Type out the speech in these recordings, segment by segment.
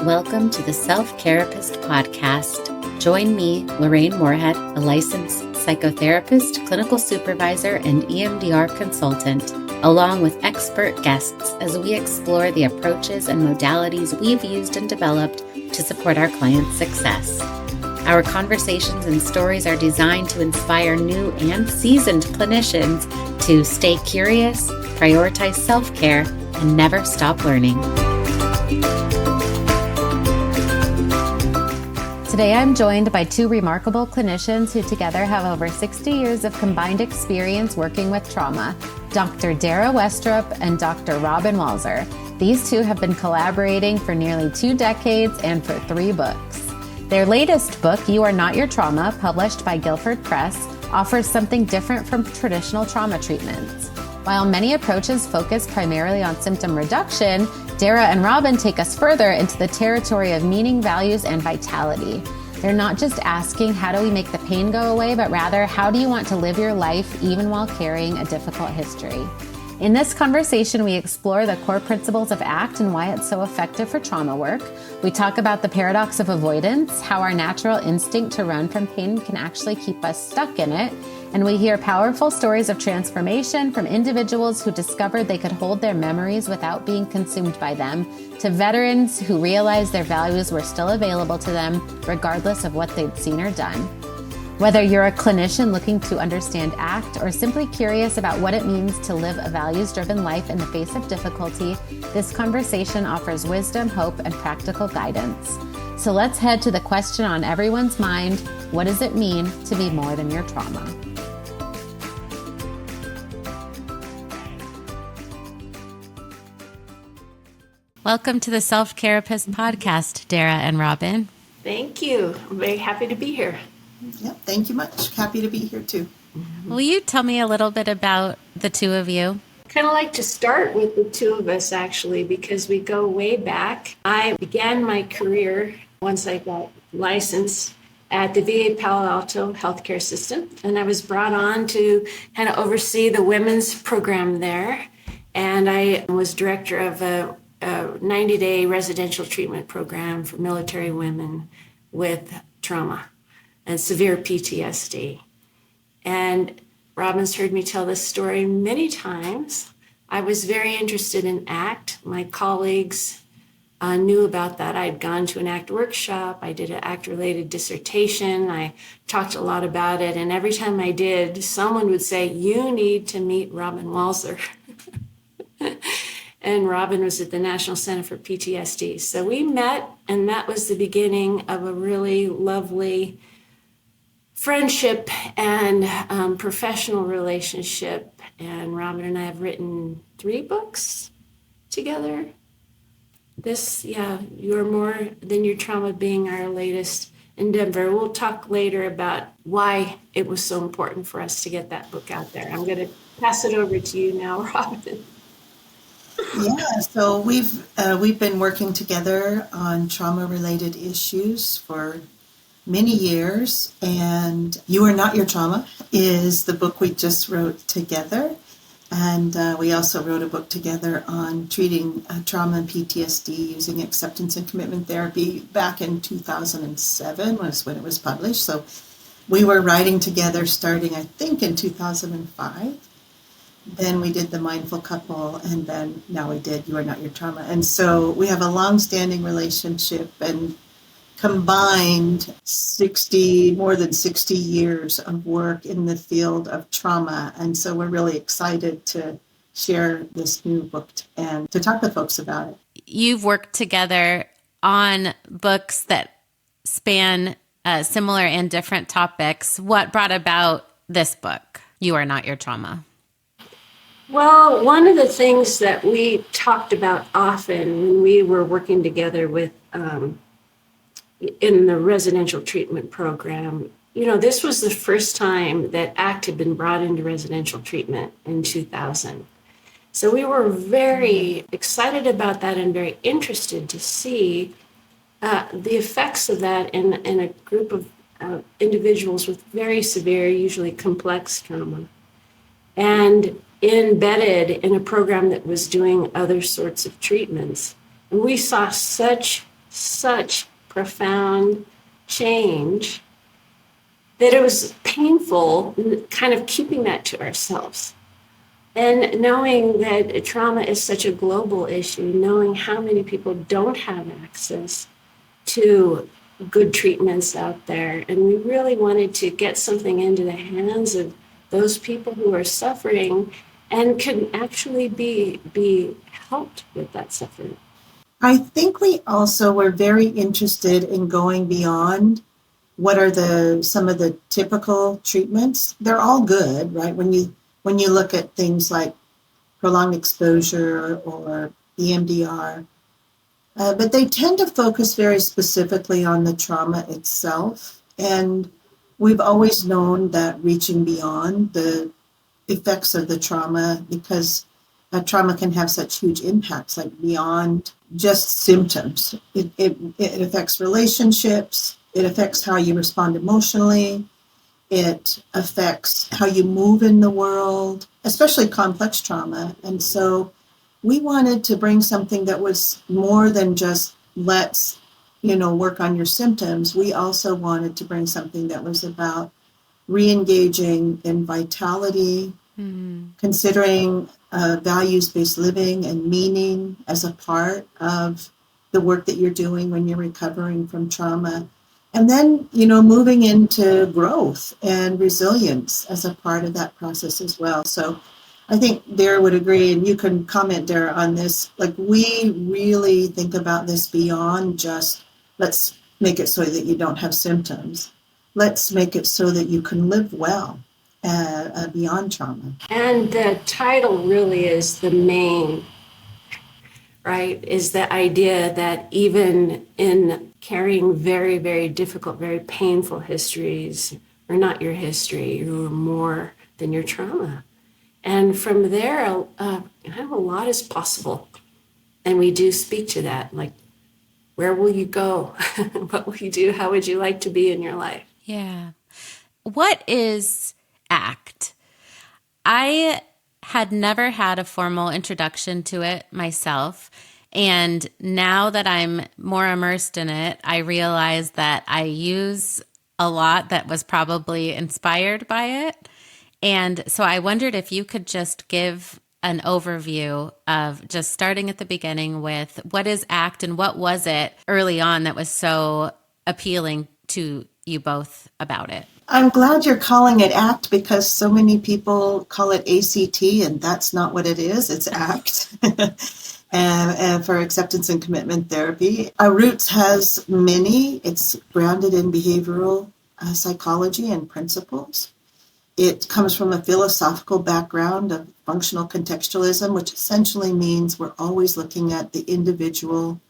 Welcome to the Self-Carapist Podcast. Join me, Lorraine Moorhead, a licensed psychotherapist, clinical supervisor, and EMDR consultant, along with expert guests as we explore the approaches and modalities we've used and developed to support our clients' success. Our conversations and stories are designed to inspire new and seasoned clinicians to stay curious, prioritize self-care, and never stop learning. Today I'm joined by two remarkable clinicians who together have over 60 years of combined experience working with trauma, Dr. Darrah Westrup and Dr. Robin Walser. These two have been collaborating for nearly 2 decades and for 3 books. Their latest book, You Are Not Your Trauma, published by Guilford Press, offers something different from traditional trauma treatments. While many approaches focus primarily on symptom reduction, Darrah and Robin take us further into the territory of meaning, values, and vitality. They're not just asking, how do we make the pain go away, but rather, how do you want to live your life even while carrying a difficult history? In this conversation, we explore the core principles of ACT and why it's so effective for trauma work. We talk about the paradox of avoidance, how our natural instinct to run from pain can actually keep us stuck in it. And we hear powerful stories of transformation from individuals who discovered they could hold their memories without being consumed by them, to veterans who realized their values were still available to them, regardless of what they'd seen or done. Whether you're a clinician looking to understand ACT or simply curious about what it means to live a values-driven life in the face of difficulty, this conversation offers wisdom, hope, and practical guidance. So let's head to the question on everyone's mind: what does it mean to be more than your trauma? Welcome to the Self-Carapist Podcast, Darrah and Robin. Thank you. I'm very happy to be here. Yep, thank you much. Happy to be here too. Will you tell me a little bit about the two of you? Kind of like to start with the two of us, actually, because we go way back. I began my career once I got licensed at the VA Palo Alto healthcare system, and I was brought on to kind of oversee the women's program there. And I was director of a 90-day residential treatment program for military women with trauma and severe PTSD. And Robin's heard me tell this story many times. I was very interested in ACT. My colleagues knew about that. I'd gone to an ACT workshop. I did an ACT-related dissertation. I talked a lot about it. And every time I did, someone would say, "You need to meet Robin Walser." And Robin was at the National Center for PTSD. So we met, and that was the beginning of a really lovely friendship and professional relationship. And Robin and I have written 3 books together. You're More Than Your Trauma being our latest endeavor. We'll talk later about why it was so important for us to get that book out there. I'm going to pass it over to you now, Robin. Yeah, so we've been working together on trauma-related issues for many years, and You Are Not Your Trauma is the book we just wrote together. And we also wrote a book together on treating trauma and PTSD using acceptance and commitment therapy back in 2007 was when it was published. So we were writing together starting, I think, in 2005. Then we did The Mindful Couple, and then now we did You Are Not Your Trauma. And so we have a long-standing relationship and combined more than 60 years of work in the field of trauma. And so we're really excited to share this new book and to talk to folks about it. You've worked together on books that span similar and different topics. What brought about this book, You Are Not Your Trauma? Well, one of the things that we talked about often when we were working together with in the residential treatment program, this was the first time that ACT had been brought into residential treatment in 2000. So we were very excited about that and very interested to see the effects of that in a group of individuals with very severe, usually complex trauma. And embedded in a program that was doing other sorts of treatments. And we saw such such profound change that it was painful kind of keeping that to ourselves. And knowing that trauma is such a global issue, knowing how many people don't have access to good treatments out there. And we really wanted to get something into the hands of those people who are suffering and can actually be helped with that suffering. I think we also were very interested in going beyond what are some of the typical treatments. They're all good, right? When you look at things like prolonged exposure or EMDR, but they tend to focus very specifically on the trauma itself. And we've always known that reaching beyond the effects of the trauma, because trauma can have such huge impacts, like beyond just symptoms. It affects relationships. It affects how you respond emotionally. It affects how you move in the world, especially complex trauma. And so we wanted to bring something that was more than just let's, work on your symptoms. We also wanted to bring something that was about re-engaging in vitality, considering values-based living and meaning as a part of the work that you're doing when you're recovering from trauma. And then, moving into growth and resilience as a part of that process as well. So I think Darrah would agree, and you can comment, Darrah, on this. Like, we really think about this beyond just, let's make it so that you don't have symptoms. Let's make it so that you can live well beyond trauma. And the title really is the main, right, is the idea that even in carrying very, very difficult, very painful histories, are not your history, you're more than your trauma. And from there, a lot is possible. And we do speak to that, like, where will you go? What will you do? How would you like to be in your life? Yeah. What is ACT? I had never had a formal introduction to it myself. And now that I'm more immersed in it, I realize that I use a lot that was probably inspired by it. And so I wondered if you could just give an overview of just starting at the beginning with what is ACT and what was it early on that was so appealing to you both about it? I'm glad you're calling it ACT, because so many people call it ACT, and that's not what it is. It's ACT. And for acceptance and commitment therapy. Our roots has many. It's grounded in behavioral psychology and principles. It comes from a philosophical background of functional contextualism, which essentially means we're always looking at the individual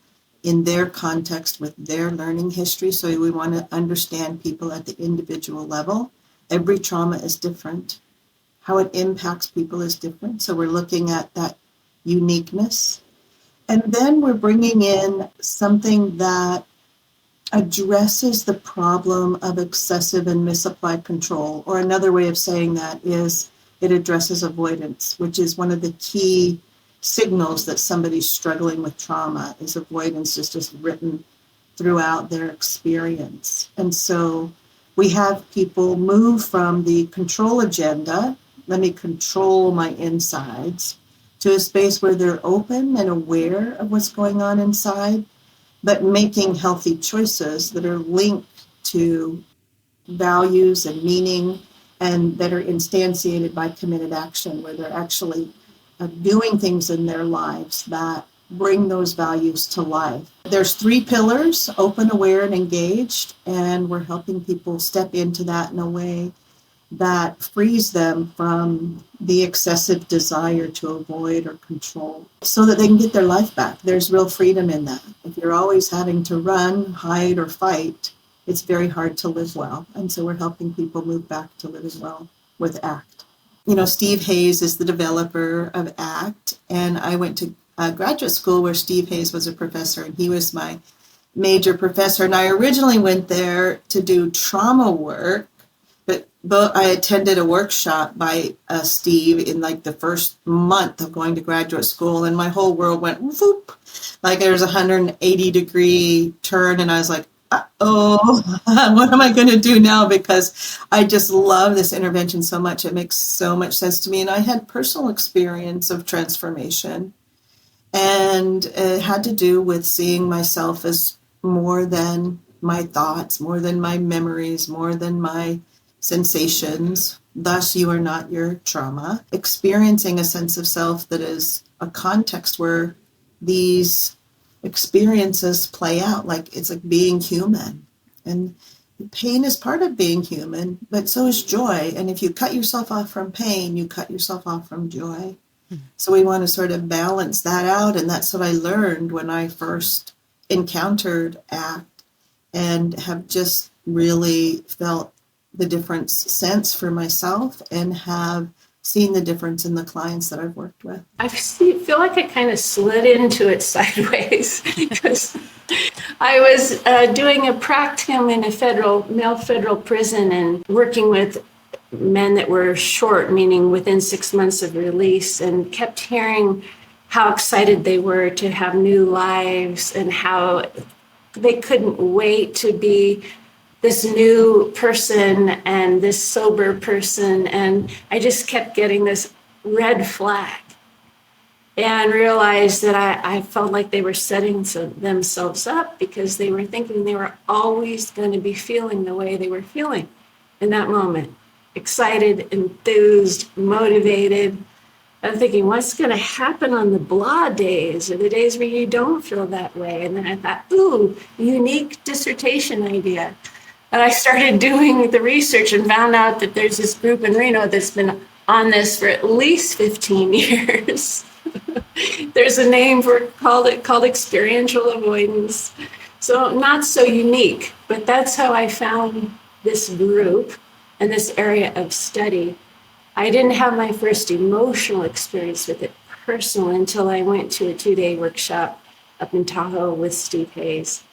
in their context with their learning history. So we want to understand people at the individual level. Every trauma is different. How it impacts people is different. So we're looking at that uniqueness. And then we're bringing in something that addresses the problem of excessive and misapplied control. Or another way of saying that is it addresses avoidance, which is one of the key signals that somebody's struggling with trauma. Is avoidance is just written throughout their experience. And so we have people move from the control agenda, let me control my insides, to a space where they're open and aware of what's going on inside, but making healthy choices that are linked to values and meaning and that are instantiated by committed action, where they're actually doing things in their lives that bring those values to life. There's 3 pillars: open, aware, and engaged, and we're helping people step into that in a way that frees them from the excessive desire to avoid or control so that they can get their life back. There's real freedom in that. If you're always having to run, hide, or fight, it's very hard to live well. And so we're helping people move back to living well with ACT. Steve Hayes is the developer of ACT, and I went to graduate school where Steve Hayes was a professor, and he was my major professor. And I originally went there to do trauma work, but but I attended a workshop by Steve in like the first month of going to graduate school, and my whole world went whoop, like there was a 180-degree turn, and I was like, oh, what am I going to do now? Because I just love this intervention so much. It makes so much sense to me, and I had personal experience of transformation, and it had to do with seeing myself as more than my thoughts, more than my memories, more than my sensations. Thus, you are not your trauma. Experiencing a sense of self that is a context where these experiences play out, like it's like being human. And pain is part of being human, but so is joy. And if you cut yourself off from pain, you cut yourself off from joy. So we want to sort of balance that out. And that's what I learned when I first encountered ACT, and have just really felt the difference sense for myself, and have seen the difference in the clients that I've worked with. I feel like I kind of slid into it sideways because I was doing a practicum in a male federal prison and working with men that were short, meaning within 6 months of release, and kept hearing how excited they were to have new lives and how they couldn't wait to be this new person and this sober person. And I just kept getting this red flag and realized that I felt like they were setting themselves up because they were thinking they were always going to be feeling the way they were feeling in that moment. Excited, enthused, motivated. I'm thinking, what's going to happen on the blah days, or the days where you don't feel that way? And then I thought, ooh, unique dissertation idea. And I started doing the research and found out that there's this group in Reno that's been on this for at least 15 years. There's a name for it called experiential avoidance. So not so unique, but that's how I found this group and this area of study. I didn't have my first emotional experience with it personally until I went to a 2-day workshop up in Tahoe with Steve Hayes.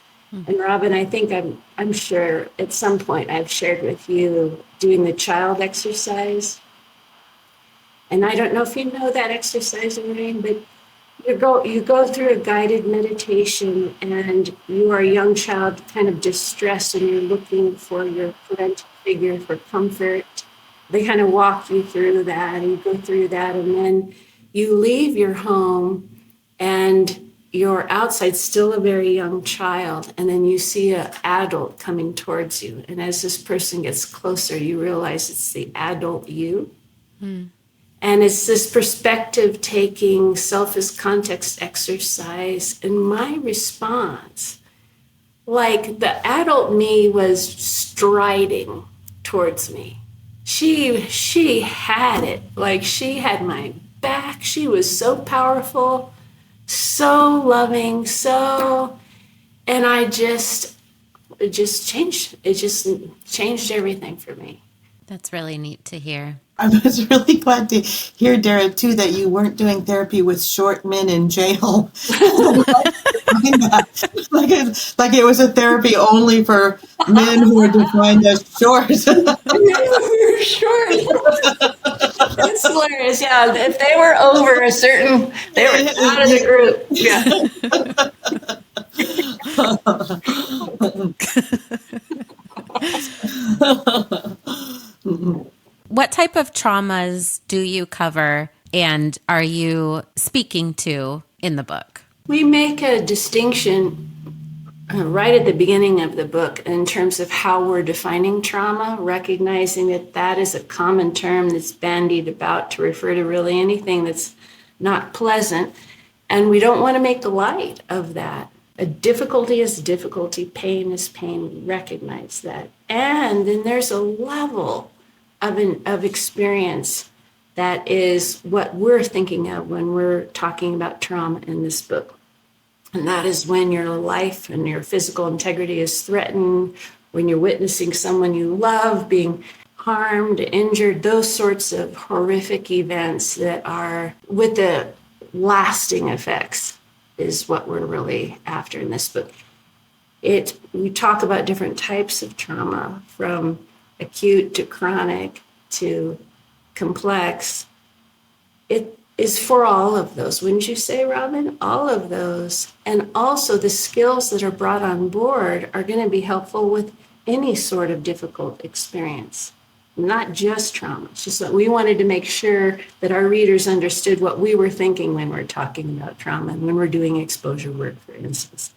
And Robin, I think I'm sure at some point I've shared with you doing the child exercise. And I don't know if you know that exercise, Lorraine, but you go through a guided meditation, and you are a young child, kind of distressed, and you're looking for your parental figure for comfort. They kind of walk you through that, and you go through that, and then you leave your home, and you're outside, still a very young child, and then you see an adult coming towards you. And as this person gets closer, you realize it's the adult you. And it's this perspective-taking, self as context exercise. And my response, like the adult me was striding towards me. She had it, like she had my back. She was so powerful, so loving, and it just changed everything for me. That's really neat to hear. I was really glad to hear, Darrah, too, that you weren't doing therapy with short men in jail. like it was a therapy only for men who were defined as short. Short. That's hilarious. Yeah, if they were over a certain, they were out of the group. Yeah. What type of traumas do you cover, and are you speaking to in the book? We make a distinction right at the beginning of the book in terms of how we're defining trauma, recognizing that that is a common term that's bandied about to refer to really anything that's not pleasant. And we don't want to make light of that. A difficulty is difficulty, pain is pain. We recognize that. And then there's a level of experience that is what we're thinking of when we're talking about trauma in this book. And that is when your life and your physical integrity is threatened, when you're witnessing someone you love being harmed, injured, those sorts of horrific events that are with the lasting effects is what we're really after in this book. We talk about different types of trauma, from acute to chronic to complex, it is for all of those, wouldn't you say, Robin? All of those. And also the skills that are brought on board are going to be helpful with any sort of difficult experience, not just trauma. It's just that we wanted to make sure that our readers understood what we were thinking when we're talking about trauma and when we're doing exposure work, for instance.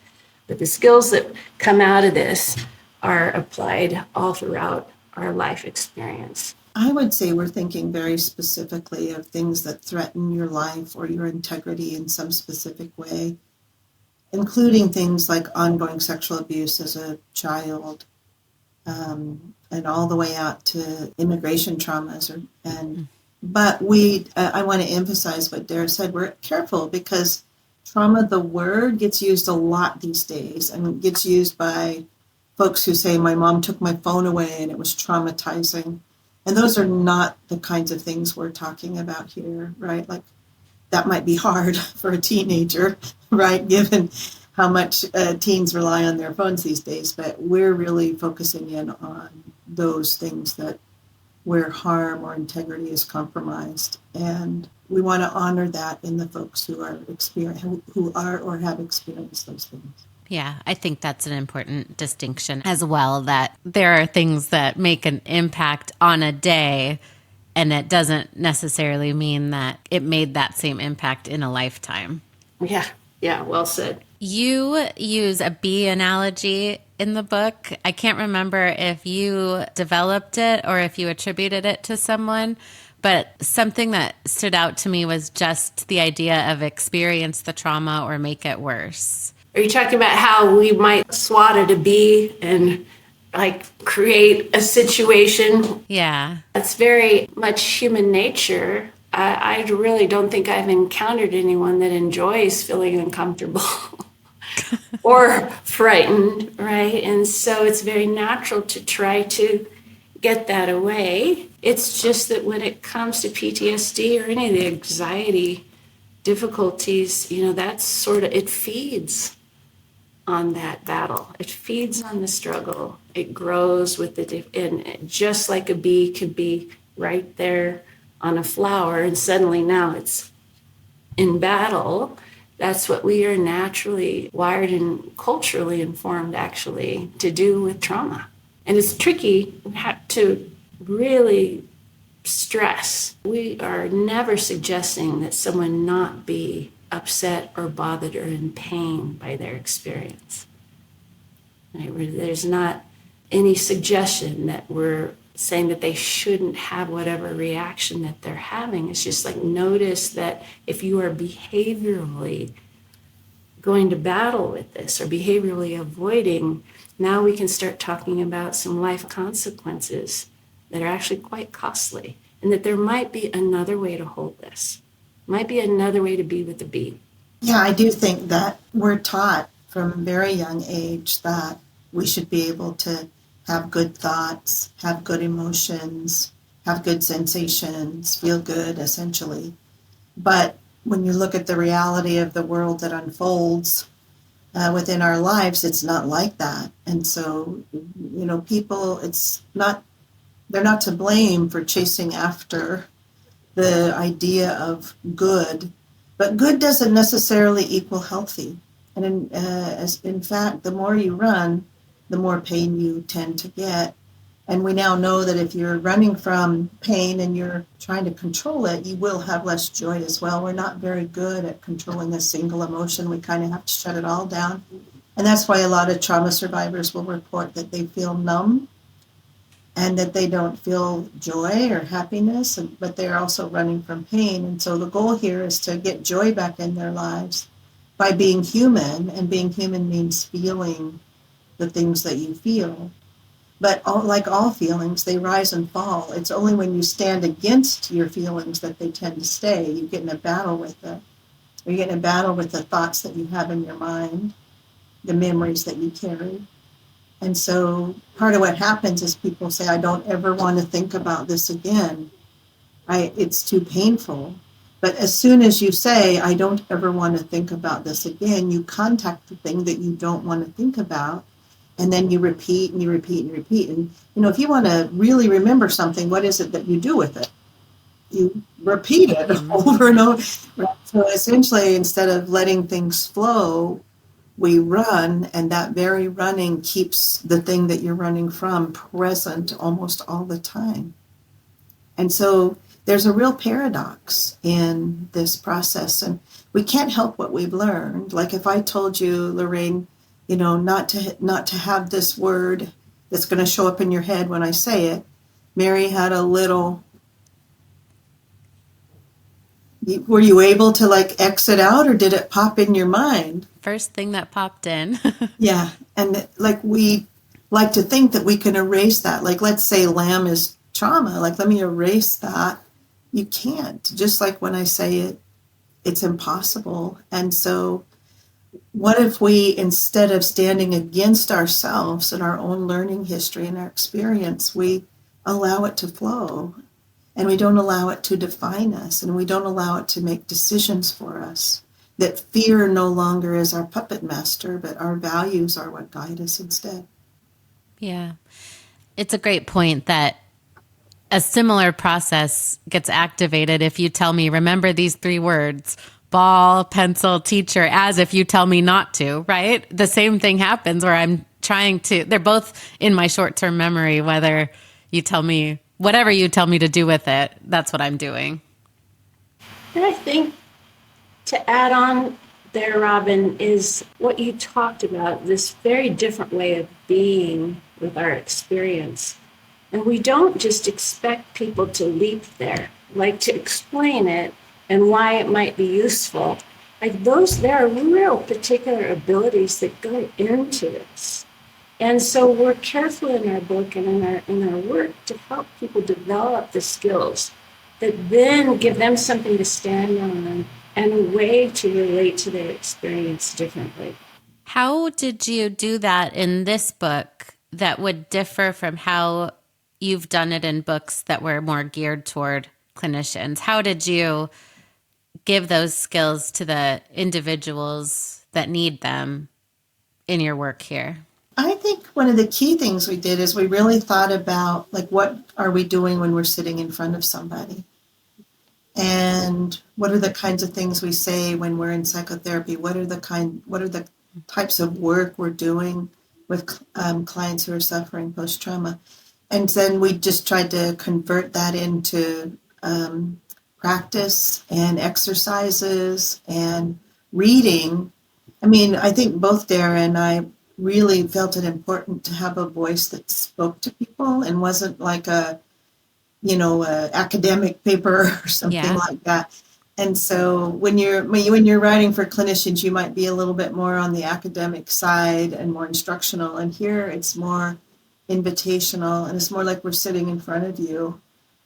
But the skills that come out of this are applied all throughout our life experience. I would say we're thinking very specifically of things that threaten your life or your integrity in some specific way, including things like ongoing sexual abuse as a child, and all the way out to immigration traumas. But I want to emphasize what Darrah said. We're careful because trauma, the word, gets used a lot these days, and gets used by folks who say, my mom took my phone away and it was traumatizing. And those are not the kinds of things we're talking about here, right? Like, that might be hard for a teenager, right, given how much teens rely on their phones these days. But we're really focusing in on those things that where harm or integrity is compromised. And we want to honor that in the folks who are or have experienced those things. Yeah, I think that's an important distinction as well, that there are things that make an impact on a day, and it doesn't necessarily mean that it made that same impact in a lifetime. Yeah, well said. You use a bee analogy in the book. I can't remember if you developed it or if you attributed it to someone, but something that stood out to me was just the idea of experience the trauma or make it worse. Are you talking about how we might swat at a bee and like create a situation? Yeah. That's very much human nature. I really don't think I've encountered anyone that enjoys feeling uncomfortable or frightened, right? And so it's very natural to try to get that away. It's just that when it comes to PTSD or any of the anxiety difficulties, that's sort of, it feeds on that battle. It feeds on the struggle. It grows with and just like a bee could be right there on a flower and suddenly now it's in battle. That's what we are naturally wired and culturally informed actually to do with trauma. And it's tricky to really stress. We are never suggesting that someone not be upset or bothered or in pain by their experience. Right? There's not any suggestion that we're saying that they shouldn't have whatever reaction that they're having. It's just like, notice that if you are behaviorally going to battle with this or behaviorally avoiding, now we can start talking about some life consequences that are actually quite costly, and that there might be another way to hold this. Might be another way to be with the bee. Yeah, I do think that we're taught from a very young age that we should be able to have good thoughts, have good emotions, have good sensations, feel good, essentially. But when you look at the reality of the world that unfolds within our lives, it's not like that. And so, people, they're not to blame for chasing after the idea of good, but good doesn't necessarily equal healthy. And in fact, the more you run, the more pain you tend to get. And we now know that if you're running from pain and you're trying to control it, you will have less joy as well. We're not very good at controlling a single emotion. We kind of have to shut it all down. And that's why a lot of trauma survivors will report that they feel numb and that they don't feel joy or happiness, but they're also running from pain. And so the goal here is to get joy back in their lives by being human, and being human means feeling the things that you feel. But like all feelings, they rise and fall. It's only when you stand against your feelings that they tend to stay. You get in a battle with them. You get in a battle with the thoughts that you have in your mind, the memories that you carry. And so part of what happens is people say, I don't ever want to think about this again. It's too painful. But as soon as you say, I don't ever want to think about this again, you contact the thing that you don't want to think about. And then you repeat and you repeat and repeat. And, if you want to really remember something, what is it that you do with it? You repeat it over and over. So essentially, instead of letting things flow, we run, and that very running keeps the thing that you're running from present almost all the time. And so there's a real paradox in this process, and we can't help what we've learned. Like if I told you, Lorraine, not to have this word that's going to show up in your head when I say it, Mary had a little. Were you able to exit out, or did it pop in your mind? First thing that popped in. Yeah, and we like to think that we can erase that. Like let's say lamb is trauma. Like let me erase that. You can't. Just like when I say it, it's impossible. And so what if we, instead of standing against ourselves and our own learning history and our experience, we allow it to flow, and we don't allow it to define us, and we don't allow it to make decisions for us? That fear no longer is our puppet master, but our values are what guide us instead. Yeah. It's a great point that a similar process gets activated if you tell me, remember these 3 words, ball, pencil, teacher, as if you tell me not to, right? The same thing happens where I'm trying to, they're both in my short-term memory, whether you tell me, whatever you tell me to do with it, that's what I'm doing. And I think to add on there, Robin, is what you talked about, this very different way of being with our experience. And we don't just expect people to leap there, like to explain it and why it might be useful. There are real particular abilities that go into this. And so we're careful in our book and in our work to help people develop the skills that then give them something to stand on and a way to relate to their experience differently. How did you do that in this book that would differ from how you've done it in books that were more geared toward clinicians? How did you give those skills to the individuals that need them in your work here? I think one of the key things we did is we really thought about what are we doing when we're sitting in front of somebody? And what are the kinds of things we say when we're in psychotherapy? What are the types of work we're doing with clients who are suffering post-trauma? And then we just tried to convert that into practice and exercises and reading. I mean, I think both Darrah and I really felt it important to have a voice that spoke to people and wasn't like a academic paper or something like that. And so when you're writing for clinicians, you might be a little bit more on the academic side and more instructional. And here it's more invitational, and it's more like we're sitting in front of you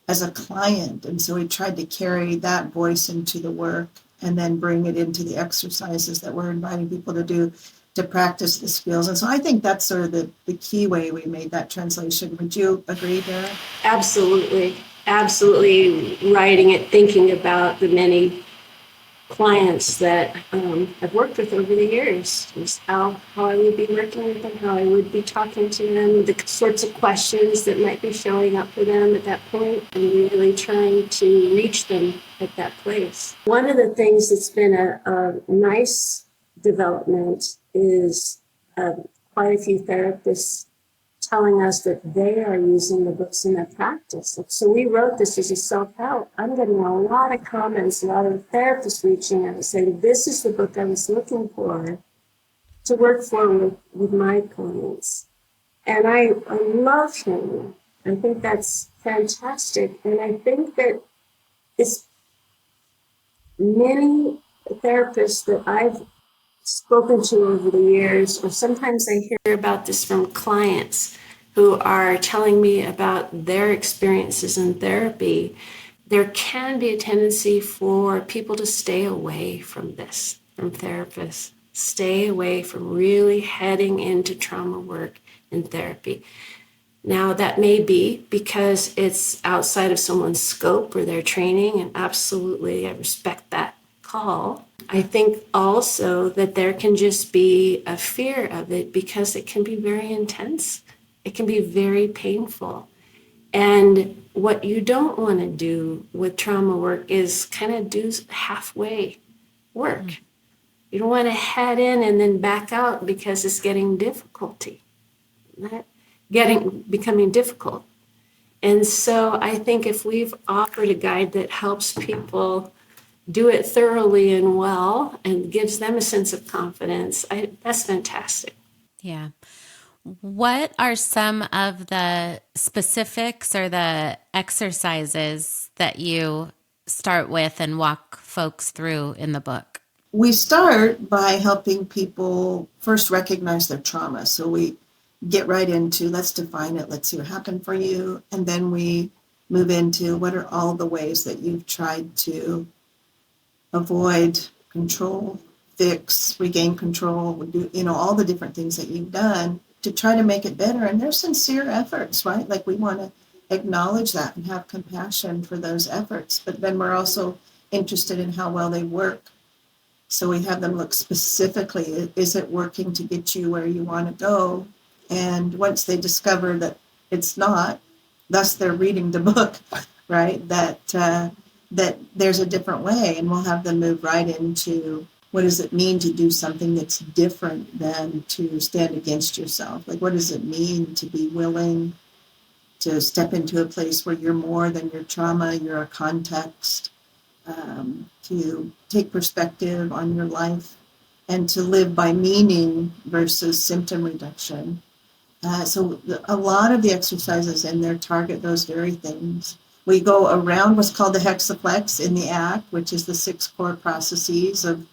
as a client. And so we tried to carry that voice into the work and then bring it into the exercises that we're inviting people to do to practice the skills. And so I think that's sort of the key way we made that translation. Would you agree, Darrah? Absolutely. Absolutely. Writing it, thinking about the many clients that I've worked with over the years, just how I would be working with them, how I would be talking to them, the sorts of questions that might be showing up for them at that point, and really trying to reach them at that place. One of the things that's been a nice development is quite a few therapists telling us that they are using the books in their practice. So we wrote this as a self-help. I'm getting a lot of comments, a lot of therapists reaching out and saying, this is the book I was looking for to work for with my clients. And I love him. I think that's fantastic. And I think that it's many therapists that I've spoken to over the years, or sometimes I hear about this from clients who are telling me about their experiences in therapy. There can be a tendency for people to stay away from this, from therapists, stay away from really heading into trauma work in therapy. Now, that may be because it's outside of someone's scope or their training, and absolutely I respect that call. I think also that there can just be a fear of it because it can be very intense. It can be very painful. And what you don't want to do with trauma work is kind of do halfway work. You don't want to head in and then back out because it's becoming difficult. And so I think if we've offered a guide that helps people do it thoroughly and well and gives them a sense of confidence, that's fantastic. Yeah. What are some of the specifics or the exercises that you start with and walk folks through in the book? We start by helping people first recognize their trauma. So we get right into, let's define it, let's see what happened for you. And then we move into what are all the ways that you've tried to avoid, control, fix, regain control, do, all the different things that you've done to try to make it better. And they're sincere efforts, right? Like we want to acknowledge that and have compassion for those efforts. But then we're also interested in how well they work. So we have them look specifically, is it working to get you where you want to go? And once they discover that it's not, thus they're reading the book, right? That there's a different way, and we'll have them move right into what does it mean to do something that's different than to stand against yourself? Like, what does it mean to be willing to step into a place where you're more than your trauma, you're a context, to take perspective on your life, and to live by meaning versus symptom reduction. So a lot of the exercises in there target those very things. We go around what's called the hexaplex in the ACT, which is the 6 core processes of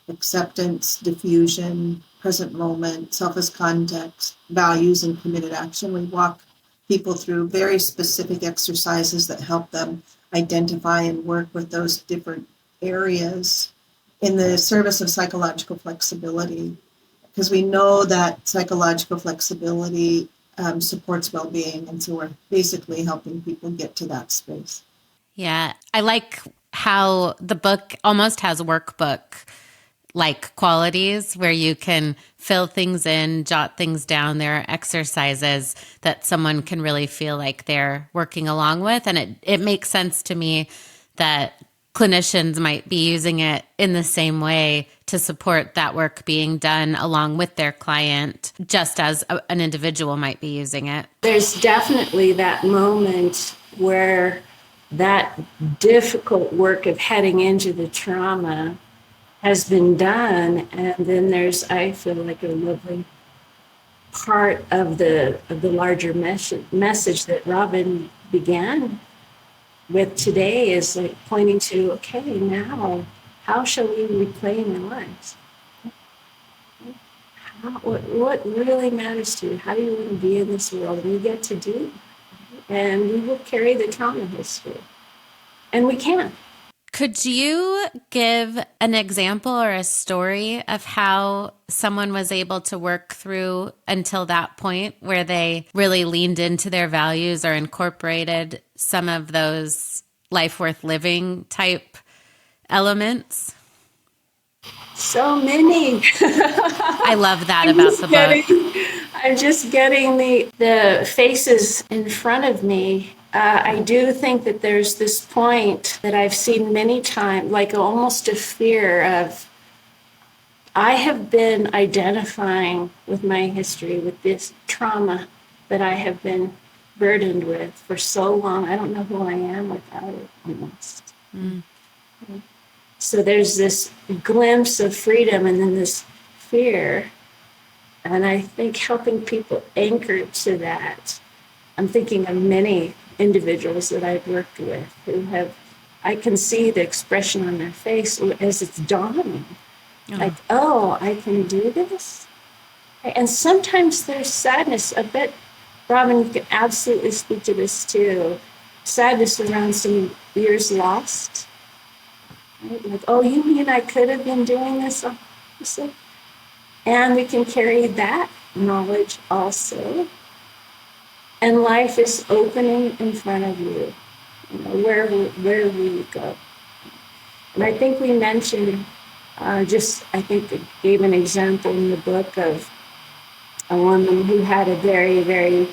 acceptance, diffusion, present moment, self as context, values, and committed action. We walk people through very specific exercises that help them identify and work with those different areas in the service of psychological flexibility, because we know that psychological flexibility supports well-being, and so we're basically helping people get to that space. Yeah, I like how the book almost has workbook like qualities where you can fill things in, jot things down. There are exercises that someone can really feel like they're working along with. And it makes sense to me that clinicians might be using it in the same way to support that work being done along with their client, just as an individual might be using it. There's definitely that moment where that difficult work of heading into the trauma has been done, and then there's, I feel like, a lovely part of the larger message that Robin began with today is like pointing to, okay, now how shall we reclaim our lives? What really matters to you? How do you want to be in this world? And we get to do, and we will carry the trauma history, and we can. Could you give an example or a story of how someone was able to work through until that point where they really leaned into their values or incorporated some of those life worth living type elements? So many. I love that about the book. I'm just getting the faces in front of me. I do think that there's this point that I've seen many times, like almost a fear of, I have been identifying with my history, with this trauma that I have been burdened with for so long. I don't know who I am without it, almost. Mm. So there's this glimpse of freedom and then this fear. And I think helping people anchor to that, I'm thinking of many individuals that I've worked with who have, I can see the expression on their face as it's dawning. Like, oh, I can do this. And sometimes there's sadness. I bet, Robin, you can absolutely speak to this too. Sadness around some years lost. Right? Like, oh, you mean I could have been doing this? And we can carry that knowledge also. And life is opening in front of you. Where will you go? And I think we mentioned I think they gave an example in the book of a woman who had a very, very,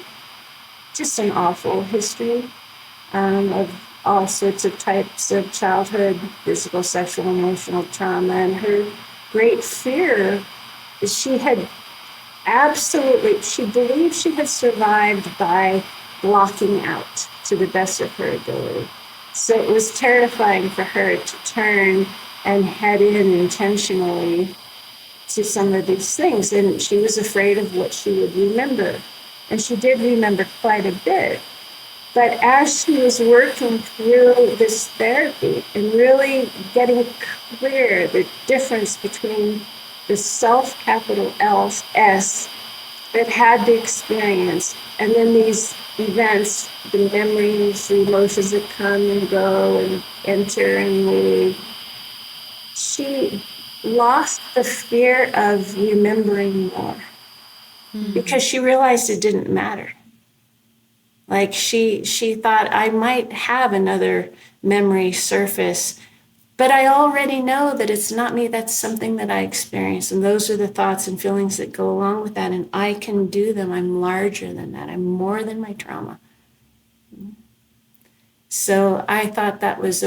just an awful history of all sorts of types of childhood, physical, sexual, emotional trauma. And her great fear is she believed she had survived by blocking out to the best of her ability. So it was terrifying for her to turn and head in intentionally to some of these things. And she was afraid of what she would remember. And she did remember quite a bit. But as she was working through this therapy and really getting clear the difference between the self, capital S, that had the experience, and then these events, the memories, the emotions that come and go and enter and leave, she lost the fear of remembering more because she realized it didn't matter. Like she thought, I might have another memory surface, but I already know that it's not me. That's something that I experienced. And those are the thoughts and feelings that go along with that. And I can do them. I'm larger than that. I'm more than my trauma. So I thought that was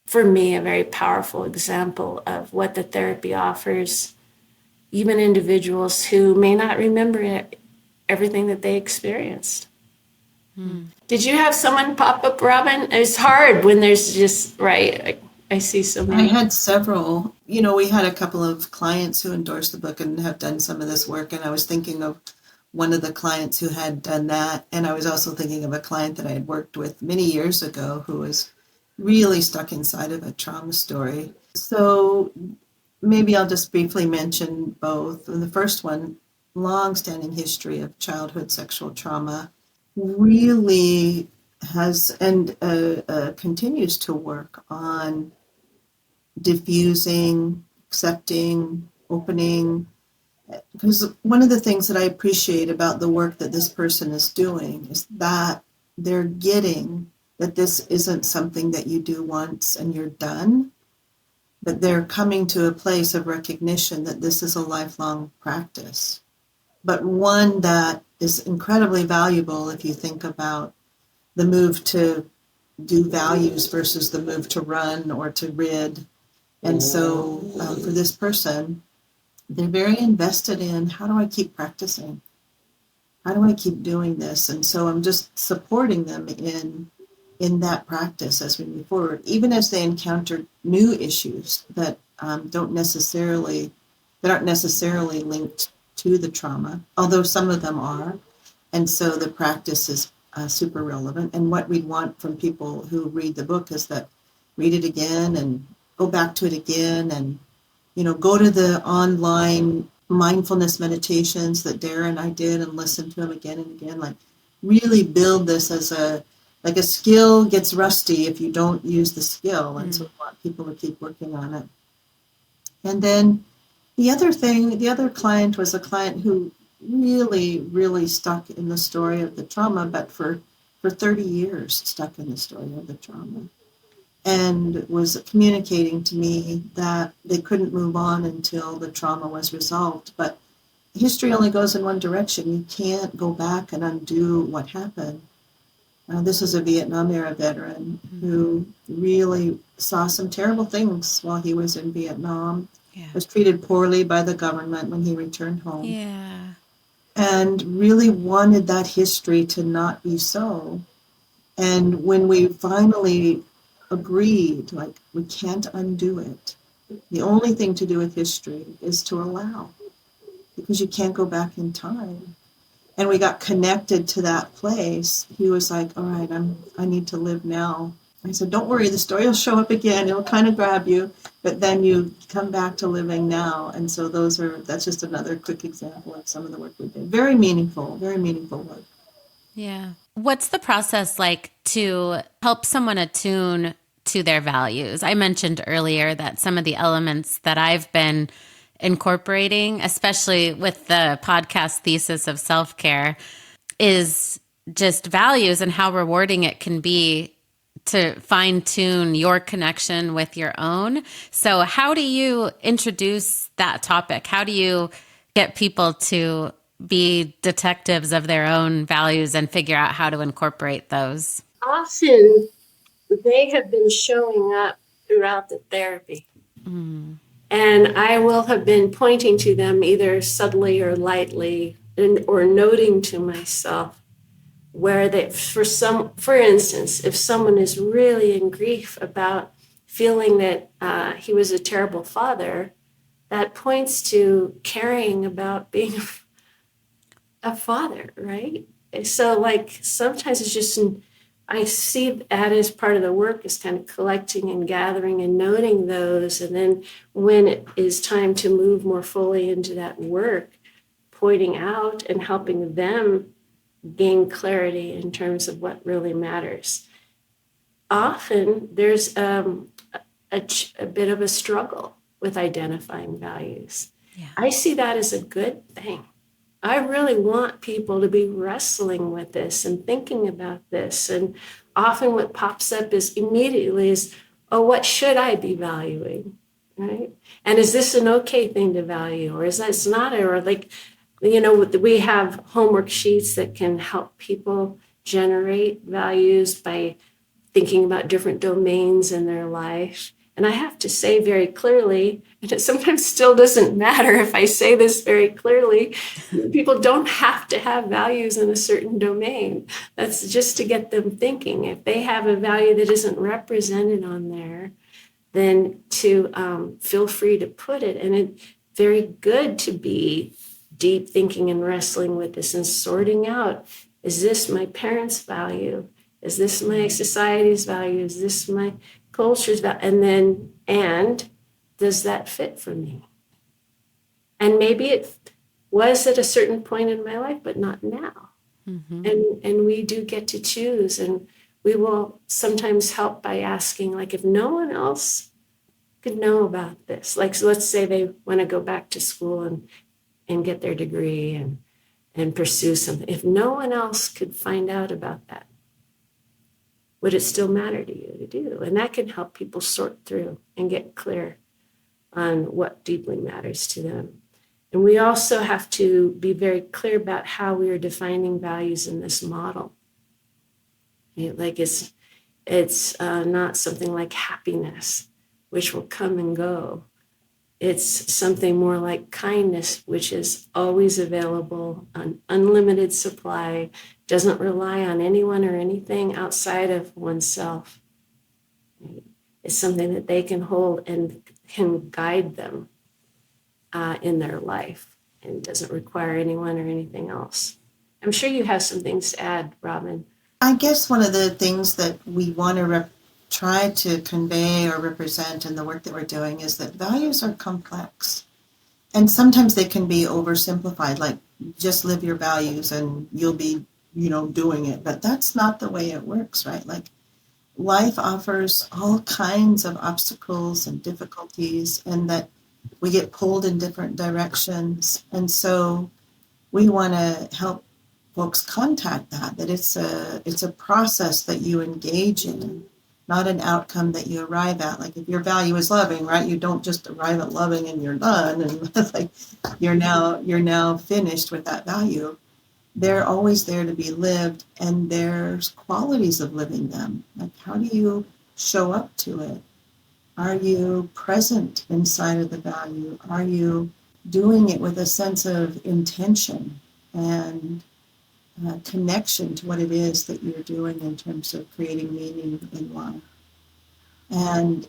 for me, a very powerful example of what the therapy offers, even individuals who may not remember everything that they experienced. Did you have someone pop up, Robin? It's hard when there's just, right, I see so many. I had several. We had a couple of clients who endorsed the book and have done some of this work, and I was thinking of one of the clients who had done that, and I was also thinking of a client that I had worked with many years ago who was really stuck inside of a trauma story. So maybe I'll just briefly mention both. The first one, long-standing history of childhood sexual trauma, really has and continues to work on diffusing, accepting, opening. Because one of the things that I appreciate about the work that this person is doing is that they're getting that this isn't something that you do once and you're done, but they're coming to a place of recognition that this is a lifelong practice, but one that is incredibly valuable if you think about the move to do values versus the move to run or to rid. And so for this person, they're very invested in, how do I keep practicing? How do I keep doing this? And so I'm just supporting them in that practice as we move forward, even as they encounter new issues that aren't necessarily linked to the trauma, although some of them are. And so the practice is super relevant. And what we'd want from people who read the book is that read it again and go back to it again, and go to the online mindfulness meditations that Darrah and I did and listen to them again and again. Like really build this as a skill gets rusty if you don't use the skill. And so we want people to keep working on it. And then the other client was a client who really, really stuck in the story of the trauma, but for 30 years stuck in the story of the trauma, and was communicating to me that they couldn't move on until the trauma was resolved. But history only goes in one direction. You can't go back and undo what happened. This is a Vietnam era veteran who really saw some terrible things while he was in Vietnam, was treated poorly by the government when he returned home, and really wanted that history to not be so. And when we finally agreed, like, we can't undo it, the only thing to do with history is to allow, because you can't go back in time. And we got connected to that place. He was like, all right, I need to live now. I said, don't worry, the story will show up again. It'll kind of grab you, but then you come back to living now. And so that's just another quick example of some of the work we did. Very meaningful work. Yeah. What's the process like to help someone attune to their values? I mentioned earlier that some of the elements that I've been incorporating, especially with the podcast thesis of self-care, is just values and how rewarding it can be to fine tune your connection with your own. So how do you introduce that topic? How do you get people to be detectives of their own values and figure out how to incorporate those? Often they have been showing up throughout the therapy. And I will have been pointing to them either subtly or lightly or noting to myself where they, for instance, if someone is really in grief about feeling that he was a terrible father, that points to caring about being a father, right? So like sometimes it's just, I see that as part of the work is kind of collecting and gathering and noting those. And then when it is time to move more fully into that work, pointing out and helping them gain clarity in terms of what really matters. Often there's a bit of a struggle with identifying values. Yeah. I see that as a good thing. I really want people to be wrestling with this and thinking about this. And often what pops up is immediately is, oh, what should I be valuing, right? And is this an okay thing to value, or is that it's not, or like, you know, we have homework sheets that can help people generate values by thinking about different domains in their life. And I have to say very clearly, and it sometimes still doesn't matter if I say this very clearly, people don't have to have values in a certain domain. That's just to get them thinking. If they have a value that isn't represented on there, then to feel free to put it. And it's very good to be deep thinking and wrestling with this and sorting out, is this my parents' value? Is this my society's value? Is this my culture's value? And does that fit for me? And maybe it was at a certain point in my life, but not now. Mm-hmm. And we do get to choose. And we will sometimes help by asking, like, if no one else could know about this, like, so let's say they want to go back to school and get their degree and pursue something. If no one else could find out about that, would it still matter to you to do? And that can help people sort through and get clear on what deeply matters to them. And we also have to be very clear about how we are defining values in this model. Right? Like it's not something like happiness, which will come and go. It's something more like kindness, which is always available, an unlimited supply, doesn't rely on anyone or anything outside of oneself. It's something that they can hold and can guide them in their life, and doesn't require anyone or anything else. I'm sure you have some things to add, Robin. I guess one of the things that we want to try to convey or represent in the work that we're doing is that values are complex. And sometimes they can be oversimplified, like just live your values and you'll be, doing it. But that's not the way it works, right? Like life offers all kinds of obstacles and difficulties, and that we get pulled in different directions. And so we want to help folks contact that it's a process that you engage in, not an outcome that you arrive at. Like if your value is loving, right? You don't just arrive at loving and you're done and like you're now finished with that value. They're always there to be lived, and there's qualities of living them. Like how do you show up to it? Are you present inside of the value? Are you doing it with a sense of intention and connection to what it is that you're doing in terms of creating meaning in life? And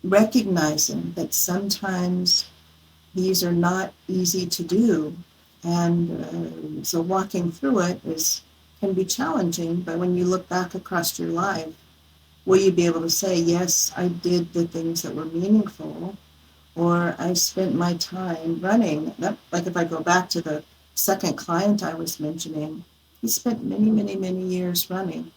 recognizing that sometimes these are not easy to do. And so walking through it can be challenging, but when you look back across your life, will you be able to say, yes, I did the things that were meaningful, or I spent my time running? Like if I go back to the second client I was mentioning, he spent many, many, many years running,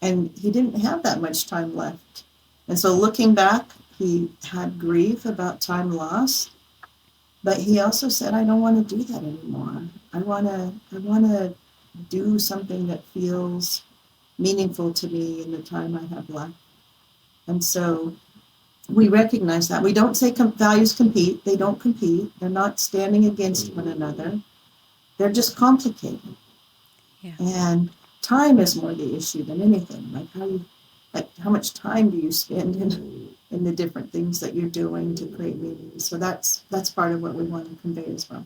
and he didn't have that much time left. And so looking back, he had grief about time lost, but he also said, I don't want to do that anymore. I want to do something that feels meaningful to me in the time I have left. And so we recognize that. We don't say values compete. They don't compete. They're not standing against one another. They're just complicated. Yeah. And time is more the issue than anything. How much time do you spend in the different things that you're doing to create meaning? So that's part of what we want to convey as well.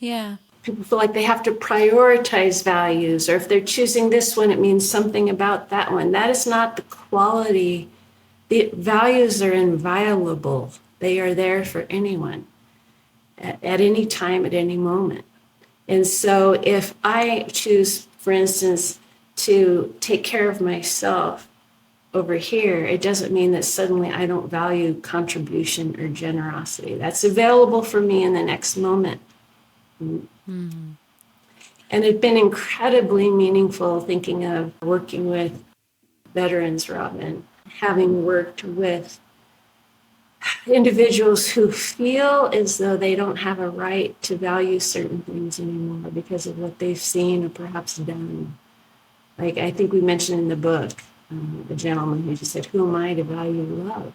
Yeah. People feel like they have to prioritize values, or if they're choosing this one, it means something about that one. That is not the quality. The values are inviolable. They are there for anyone at any time, at any moment. And so if I choose, for instance, to take care of myself over here, it doesn't mean that suddenly I don't value contribution or generosity. That's available for me in the next moment. Mm-hmm. And it's been incredibly meaningful thinking of working with veterans, Robin, having worked with individuals who feel as though they don't have a right to value certain things anymore because of what they've seen or perhaps done. Like I think we mentioned in the book, the gentleman who just said, who am I to value love?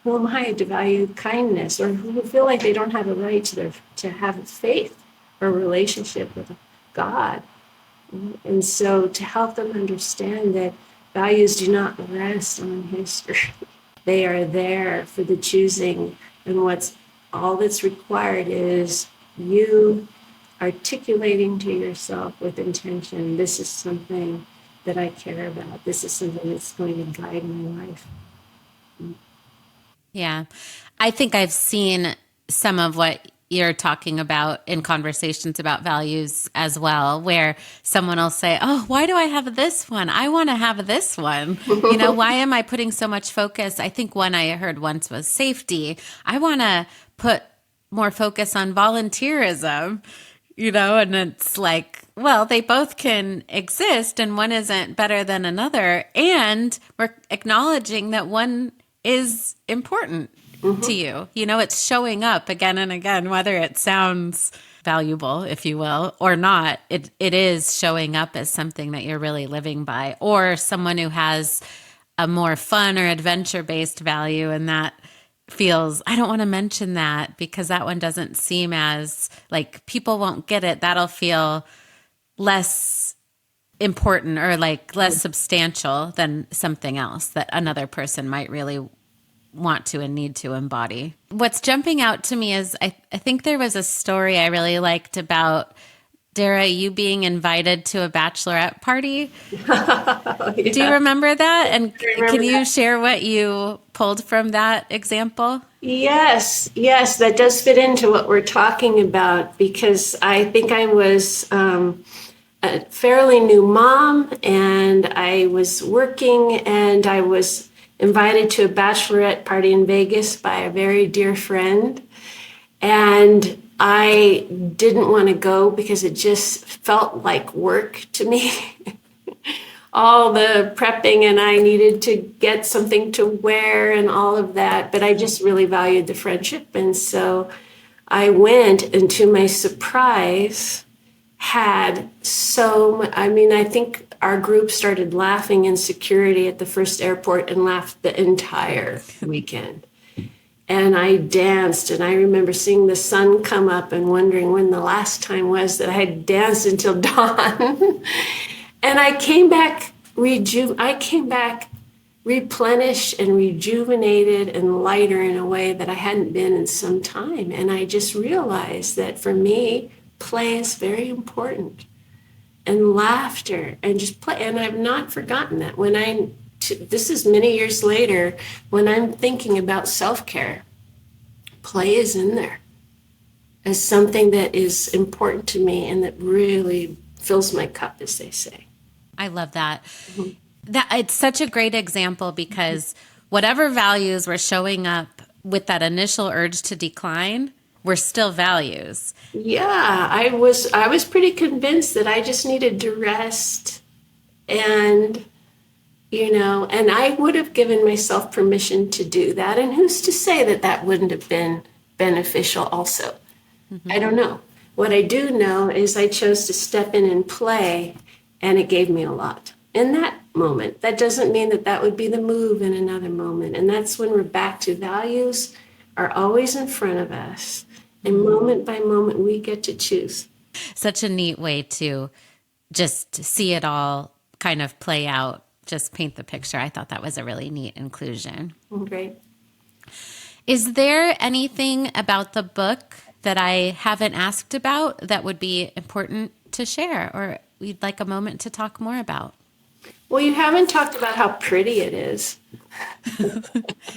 Who am I to value kindness? Or who feel like they don't have a right to have faith or relationship with God. And so to help them understand that values do not rest on history. They are there for the choosing, and all that's required is you articulating to yourself with intention, this is something that I care about. This is something that's going to guide my life. Yeah. I think I've seen some of what you're talking about in conversations about values as well, where someone will say, oh, why do I have this one? I want to have this one. Why am I putting so much focus? I think one I heard once was safety. I want to put more focus on volunteerism, and it's like, well, they both can exist and one isn't better than another. And we're acknowledging that one is important to you. It's showing up again and again, whether it sounds valuable, if you will, or not. It is showing up as something that you're really living by, or someone who has a more fun or adventure-based value, and that feels, I don't want to mention that because that one doesn't seem as, like, people won't get it. That'll feel less important or like less substantial than something else that another person might really want to and need to embody. What's jumping out to me is I think there was a story I really liked about, Darrah, you being invited to a bachelorette party. Oh, yeah. Do you remember that? And can you that. share what you pulled from that example? Yes, that does fit into what we're talking about, because I think I was a fairly new mom, and I was working, and I was invited to a bachelorette party in Vegas by a very dear friend. And I didn't want to go because it just felt like work to me. All the prepping, and I needed to get something to wear and all of that. But I just really valued the friendship. And so I went, and to my surprise, I think our group started laughing in security at the first airport and laughed the entire weekend. And I danced, and I remember seeing the sun come up and wondering when the last time was that I had danced until dawn. And I came back replenished and rejuvenated and lighter in a way that I hadn't been in some time. And I just realized that for me, play is very important. And laughter and just play. And I've not forgotten that. This is many years later, when I'm thinking about self-care, play is in there as something that is important to me and that really fills my cup, as they say. I love that. Mm-hmm. That it's such a great example, because whatever values were showing up with that initial urge to decline were still values. Yeah, I was pretty convinced that I just needed to rest, and and I would have given myself permission to do that. And who's to say that that wouldn't have been beneficial also? Mm-hmm. I don't know. What I do know is I chose to step in and play, and it gave me a lot. in that moment. That doesn't mean that that would be the move in another moment. And that's when we're back to values are always in front of us. And moment by moment, we get to choose. Such a neat way to just see it all kind of play out, just paint the picture. I thought that was a really neat inclusion. Great. Is there anything about the book that I haven't asked about that would be important to share or you'd like a moment to talk more about? Well, you haven't talked about how pretty it is.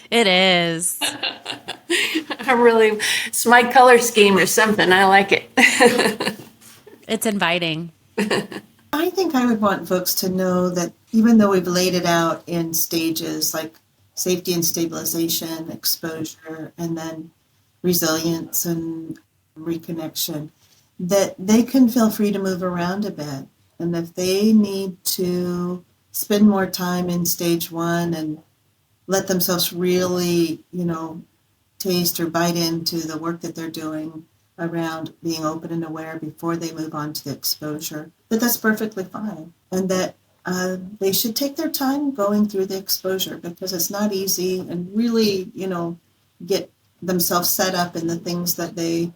It is. It's my color scheme or something. I like it. It's inviting. I think I would want folks to know that even though we've laid it out in stages like safety and stabilization, exposure, and then resilience and reconnection, that they can feel free to move around a bit. And if they need to spend more time in stage one and let themselves really, taste or bite into the work that they're doing around being open and aware before they move on to the exposure, that's perfectly fine. And that they should take their time going through the exposure because it's not easy, and really, get themselves set up in the things that they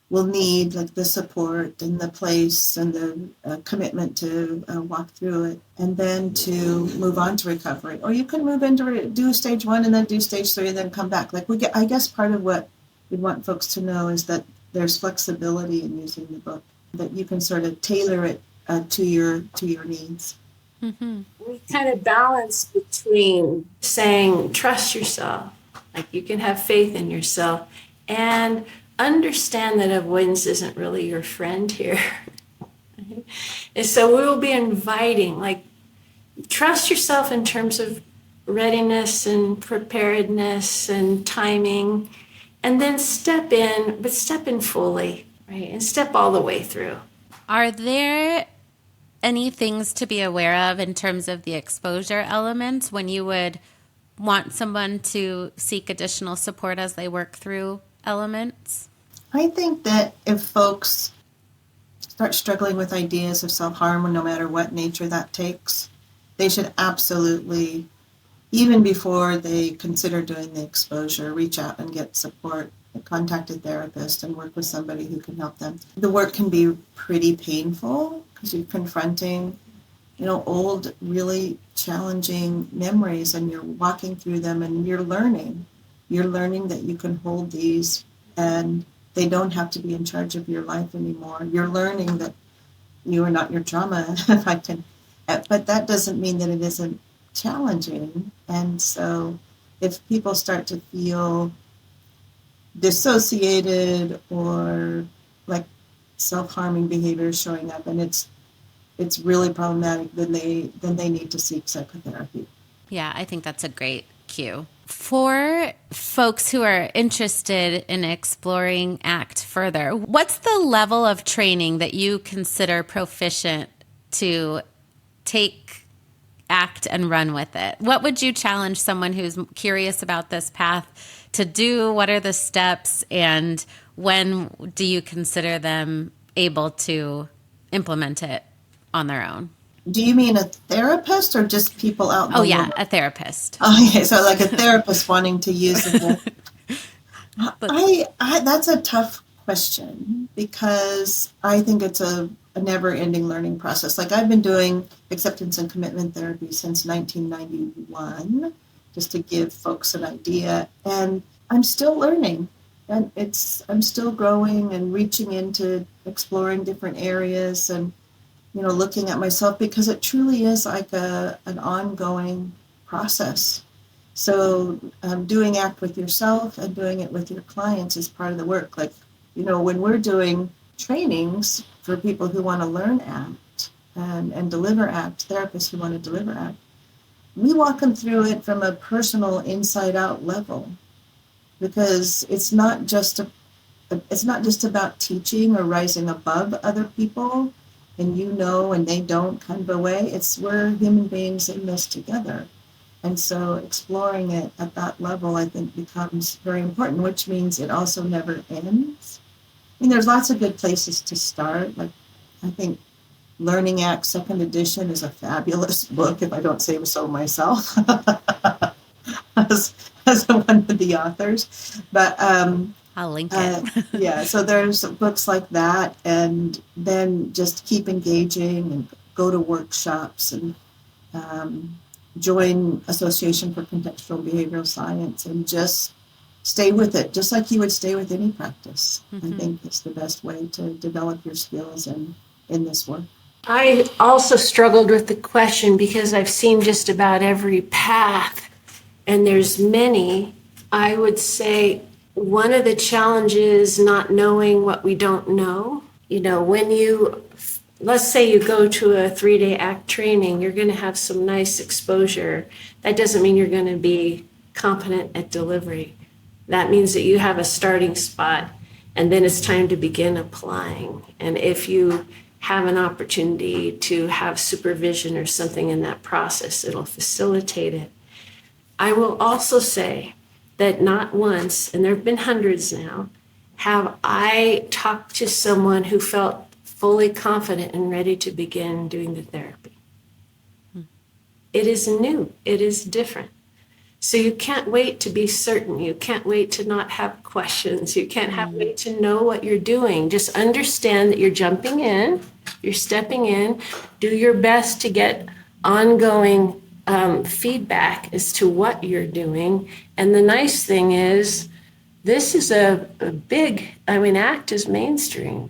will need, like the support and the place and the commitment to walk through it, and then to move on to recovery. Or you can move into do stage one and then do stage three and then come back. I guess part of what we want folks to know is that there's flexibility in using the book, that you can sort of tailor it to your needs. Mm-hmm. We kind of balance between saying, trust yourself, like you can have faith in yourself, and understand that avoidance isn't really your friend here. And so we will be inviting, like, trust yourself in terms of readiness and preparedness and timing, and then step in fully, right? And step all the way through. Are there any things to be aware of in terms of the exposure elements when you would want someone to seek additional support as they work through elements? I think that if folks start struggling with ideas of self-harm, no matter what nature that takes, they should absolutely, even before they consider doing the exposure, reach out and get support, contact a therapist, and work with somebody who can help them. The work can be pretty painful because you're confronting, old, really challenging memories, and you're walking through them, and you're learning. You're learning that you can hold these, and they don't have to be in charge of your life anymore. You're learning that you are not your trauma, if I can. But that doesn't mean that it isn't challenging. And so if people start to feel dissociated or like self-harming behavior showing up, and it's really problematic, then they need to seek psychotherapy. Yeah, I think that's a great cue. For folks who are interested in exploring ACT further, what's the level of training that you consider proficient to take ACT and run with it? What would you challenge someone who's curious about this path to do? What are the steps, and when do you consider them able to implement it on their own? Do you mean a therapist or just people out in the world? A therapist. Okay, so like a therapist wanting to use it. That's a tough question because I think it's a never-ending learning process. Like I've been doing acceptance and commitment therapy since 1991, just to give folks an idea, and I'm still learning, and I'm still growing and reaching into exploring different areas and looking at myself, because it truly is like an ongoing process. So doing ACT with yourself and doing it with your clients is part of the work. Like, when we're doing trainings for people who want to learn ACT and deliver ACT, therapists who want to deliver ACT, we walk them through it from a personal inside-out level, because it's not just about teaching or rising above other people, and and they don't kind of a way. We're human beings in this together. And so exploring it at that level, I think, becomes very important, which means it also never ends. I mean, there's lots of good places to start. Like, I think Learning Act Second Edition is a fabulous book, if I don't say so myself, as, as one of the authors. But I'll link it. yeah, so there's books like that, and then just keep engaging and go to workshops and join Association for Contextual Behavioral Science and just stay with it, just like you would stay with any practice. I think it's the best way to develop your skills in this work. I also struggled with the question because I've seen just about every path, and there's many. I would say one of the challenges not knowing what we don't know. You know, when let's say you go to a 3-day ACT training, you're going to have some nice exposure. That doesn't mean you're going to be competent at delivery. That means that you have a starting spot, and then it's time to begin applying. And if you have an opportunity to have supervision or something in that process, it'll facilitate it. I will also say that not once, and there have been hundreds now, have I talked to someone who felt fully confident and ready to begin doing the therapy. It is new, it is different. So you can't wait to be certain. You can't wait to not have questions. You can't wait to know what you're doing. Just understand that you're jumping in, you're stepping in, do your best to get ongoing feedback as to what you're doing. And the nice thing is, this is a big, ACT is mainstream.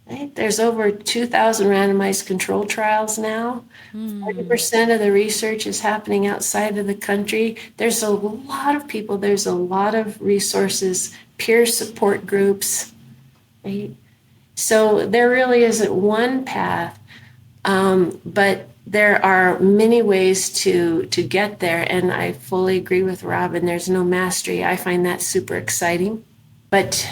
Right? There's over 2,000 randomized control trials now. 40% of the research is happening outside of the country. There's a lot of people, there's a lot of resources, peer support groups, right? So there really isn't one path, but there are many ways to get there. And I fully agree with Robin, there's no mastery. I find that super exciting. But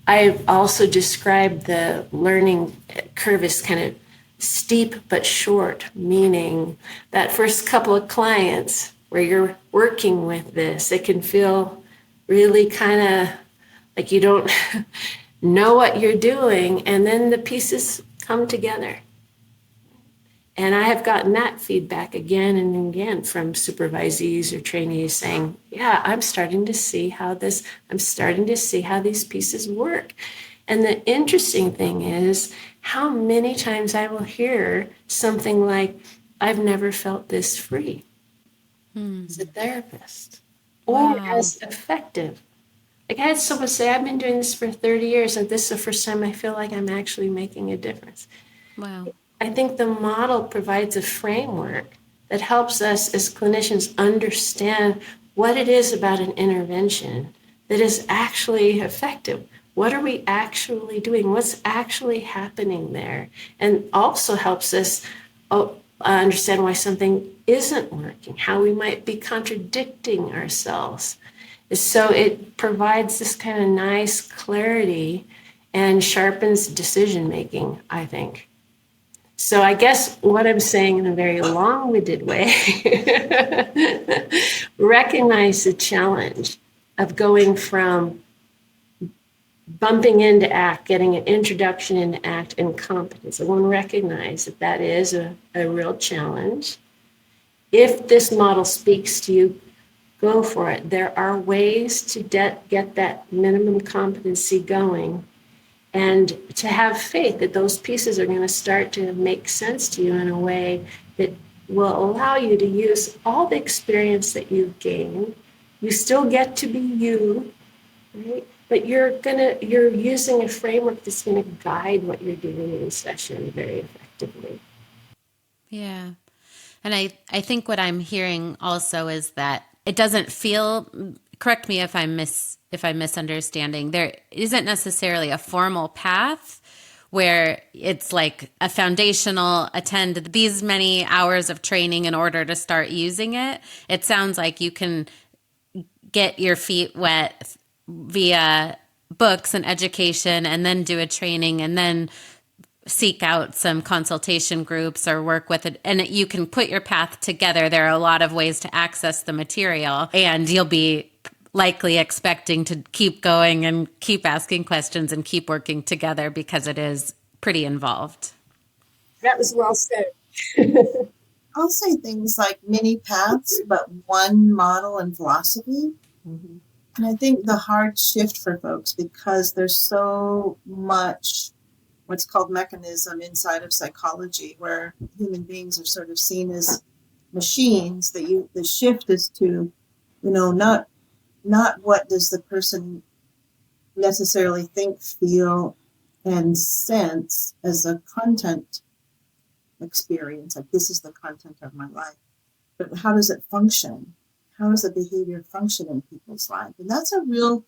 I've also described the learning curve as kind of steep but short, meaning that first couple of clients where you're working with this, it can feel really kind of like you don't know what you're doing, and then the pieces come together. And I have gotten that feedback again and again from supervisees or trainees saying, yeah, I'm starting to see how these pieces work. And the interesting thing is how many times I will hear something like, I've never felt this free as a therapist or as effective. Like I had someone say, I've been doing this for 30 years and this is the first time I feel like I'm actually making a difference. Wow. I think the model provides a framework that helps us as clinicians understand what it is about an intervention that is actually effective. What are we actually doing? What's actually happening there? And also helps us understand why something isn't working, how we might be contradicting ourselves. So it provides this kind of nice clarity and sharpens decision making, I think. So I guess what I'm saying in a very long-winded way, recognize the challenge of going from bumping into ACT, getting an introduction into ACT and competence. I want to recognize that that is a real challenge. If this model speaks to you, go for it. There are ways to get that minimum competency going, and to have faith that those pieces are going to start to make sense to you in a way that will allow you to use all the experience that you've gained. You still get to be you, right? But you're using a framework that's going to guide what you're doing in session very effectively. Yeah. And I think what I'm hearing also is that it doesn't feel, correct me if I'm misunderstanding, there isn't necessarily a formal path where it's like a foundational attend these many hours of training in order to start using it. It sounds like you can get your feet wet via books and education and then do a training and then seek out some consultation groups or work with it. And you can put your path together. There are a lot of ways to access the material, and you'll be likely expecting to keep going and keep asking questions and keep working together because it is pretty involved. That was well said. I'll say things like many paths, but one model and philosophy. Mm-hmm. And I think the hard shift for folks, because there's so much what's called mechanism inside of psychology, where human beings are sort of seen as machines, that the shift is to, not what does the person necessarily think, feel, and sense as a content experience. Like, this is the content of my life. But how does it function? How does the behavior function in people's life? And that's you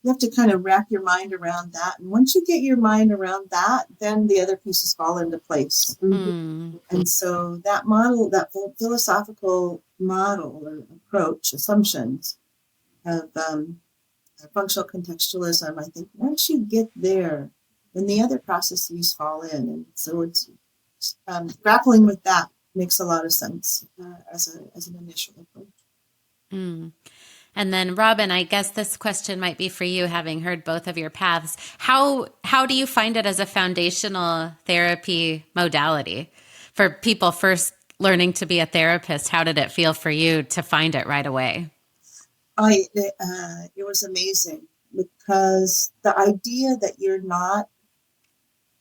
have to kind of wrap your mind around that. And once you get your mind around that, then the other pieces fall into place. Mm. And so that model, that philosophical model or approach, assumptions of functional contextualism, I think once you get there, then the other processes fall in. And so it's grappling with that makes a lot of sense as an initial approach. Mm. And then, Robin, I guess this question might be for you, having heard both of your paths. How do you find it as a foundational therapy modality for people first learning to be a therapist? How did it feel for you to find it right away? It was amazing, because the idea that you're not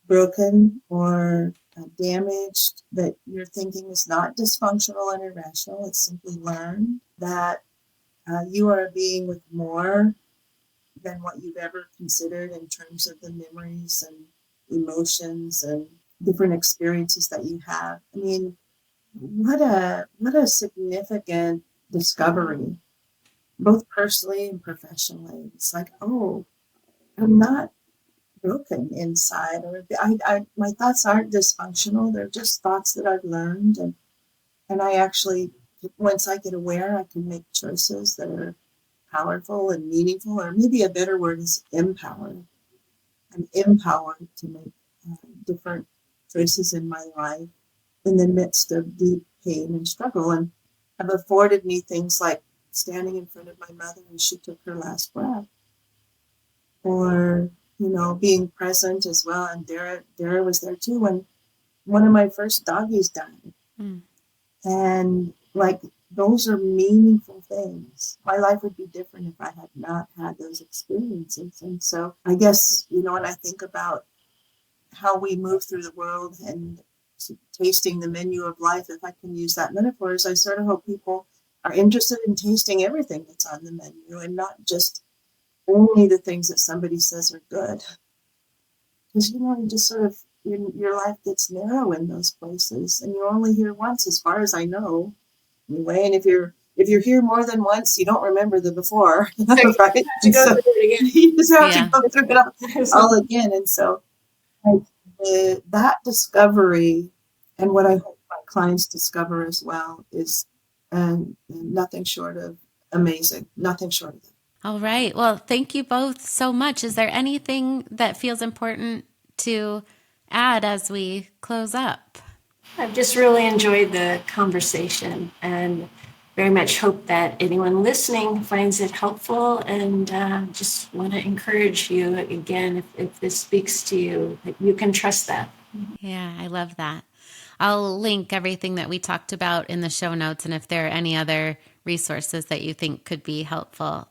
broken or damaged, that your thinking is not dysfunctional and irrational, it's simply learned, that you are a being with more than what you've ever considered in terms of the memories and emotions and different experiences that you have. I mean, what a significant discovery, both personally and professionally. It's like, oh, I'm not broken inside, or my thoughts aren't dysfunctional. They're just thoughts that I've learned, and I actually, once I get aware, I can make choices that are powerful and meaningful, or maybe a better word is empowered. I'm empowered to make different choices in my life in the midst of deep pain and struggle, and have afforded me things like standing in front of my mother when she took her last breath, or being present as well. And Darrah was there too when one of my first doggies died. Mm. And those are meaningful things. My life would be different if I had not had those experiences. And so I guess, when I think about how we move through the world and tasting the menu of life, if I can use that metaphor, is I sort of hope people are interested in tasting everything that's on the menu, and not just only the things that somebody says are good. Because, you just sort of, your life gets narrow in those places, and you're only here once, as far as I know, anyway. And if you're here more than once, you don't remember the before, right? You have to go through it again. You just have to go through it all again. And so that discovery, and what I hope my clients discover as well, is nothing short of amazing, nothing short of that. All right. Well, thank you both so much. Is there anything that feels important to add as we close up? I've just really enjoyed the conversation, and very much hope that anyone listening finds it helpful, and just want to encourage you again, if this speaks to you, that you can trust that. Yeah, I love that. I'll link everything that we talked about in the show notes, and if there are any other resources that you think could be helpful,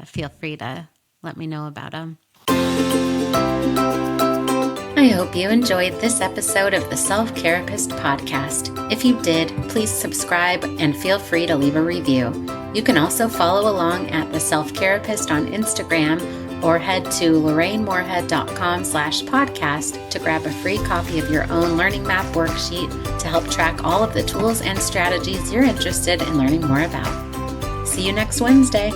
feel free to let me know about them. I hope you enjoyed this episode of the Self-Carapist podcast. If you did, please subscribe and feel free to leave a review. You can also follow along at the Self-Carapist on Instagram, or head to lorrainemoorhead.com/podcast to grab a free copy of your own learning map worksheet to help track all of the tools and strategies you're interested in learning more about. See you next Wednesday.